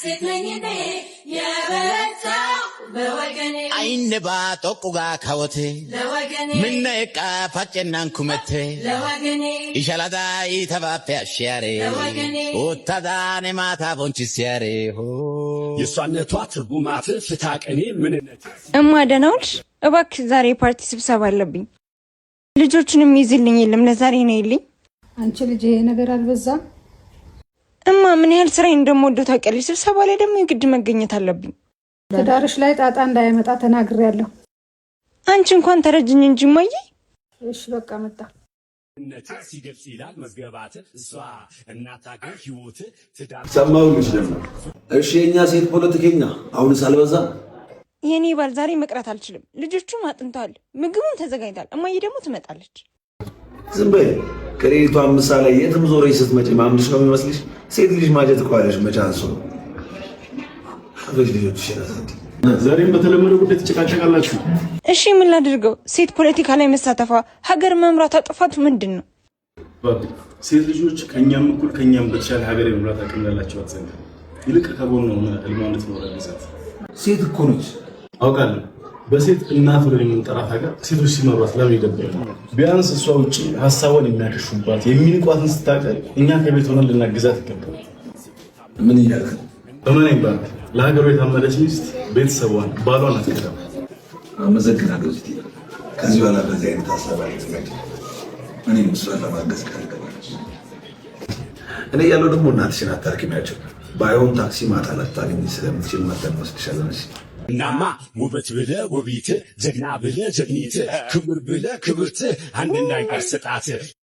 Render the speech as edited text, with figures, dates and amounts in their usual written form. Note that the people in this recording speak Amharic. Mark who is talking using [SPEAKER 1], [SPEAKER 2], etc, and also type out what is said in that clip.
[SPEAKER 1] ስትነኝኔ የበረታው በወገኔ
[SPEAKER 2] አይንባ ጦቁጋ ካወቴ
[SPEAKER 1] ለወገኔ
[SPEAKER 2] ምነቃ ፋጨናን ኩመቴ
[SPEAKER 1] ለወገኔ
[SPEAKER 2] ኢሻላዳ ኢተባፈ አሽያሬ
[SPEAKER 1] ለወገኔ
[SPEAKER 2] ወታዳኔ ማታ ቦንቺስያሬ
[SPEAKER 3] የሷነቷ ትርጉማት ፍታቀኔ ምንነት
[SPEAKER 4] እማ ደህና ዋልሽ? እባክህ ዛሬ ፓርቲ ስብሰባ አለብኝ። ልጆቹንም ይዝልኝ የለም ለዛሬ ነው ይልኝ።
[SPEAKER 5] አንቺ ልጅ ይሄ ነገር አልበዛም?
[SPEAKER 4] እማ ምን ያህል ስራዬን እንደምወደው ታውቂያለሽ። ስብሰባ ላይ ደግሞ የግድ መገኘት አለብኝ።
[SPEAKER 5] ትዳርሽ ላይ ጣጣ እንዳይመጣ ተናግሬያለሁ።
[SPEAKER 4] አንቺ እንኳን ተረጅኝ እንጂ እማዬ።
[SPEAKER 5] እሺ በቃ መጣ።
[SPEAKER 3] ምንነት ሲገልጽ ይላል መዝገባት እሷ እናት አገር ህይወት ትዳር
[SPEAKER 6] ሰማሁልሽ ደግሞ። እሺ የኛ ሴት ፖለቲከኛ አሁንስ አልበዛም?
[SPEAKER 4] የኔ ባል ዛሬ መቅረት አልችልም። ልጆቹም አጥንተዋል፣ ምግቡም ተዘጋጅቷል። እማዬ ደግሞ ትመጣለች።
[SPEAKER 6] ዝም በይ። ከሌሊቱ 5 ሰዓት ላይ የትም ዞረሽ ስትመጪ ማምድሽ ነው የሚመስልሽ? ሴት ልጅ ማጀት እኮ አለሽ መቻንሱ ነው። አበጅ ልጆች ይሽራታል።
[SPEAKER 7] ዛሬም በተለመደው ጉዳይ ትጨቃጨቃላችሁ።
[SPEAKER 4] እሺ ምን ላድርገው? ሴት ፖለቲካ ላይ መሳተፏ ሀገር መምራት ጥፋቱ ምንድን ነው?
[SPEAKER 7] ሴት ልጆች ከኛም እኩል ከኛም በተሻለ ሀገር የመምራት አቅም ያላቸው አትዘንጋ። ይልቅ ከጎን ነው ህልማነት ነው ለምሳት
[SPEAKER 6] ሴት እኮ ነች።
[SPEAKER 7] አውቃለሁ። በሴት እናት ብለን የምንጠራት ሀገር ሴቶች ሲመሯት ለምን ይደብራል? ቢያንስ እሷ ውጪ ሀሳቧን የሚያከሹባት የሚንቋትን ስታቀል እኛ ከቤት ሆነን ልናግዛት ይገባል።
[SPEAKER 6] ምን እያልክ ነው?
[SPEAKER 7] በምን ይባል ለሀገሩ የታመደች ሚስት ቤተሰቧን ባሏን አትከዳም።
[SPEAKER 6] አመሰግናለሁ። እስቲ ከዚህ በኋላ በዚህ አይነት ሀሳብ አልተዘጋጀ እኔም እሷን ለማገዝ ቃል ገባለች። እኔ ያለው ደግሞ እናትሽን አታርቂሚያቸው። ባይሆን ታክሲ ማታ ላታገኝ ስለምትችል መጠን ወስድሻለሁ።
[SPEAKER 3] እናማ ውበት ብለ ውቢት ጀግና ብለ ጀግኒት ክብር ብለ ክብርት አንድ እንዳይቀር ስጣት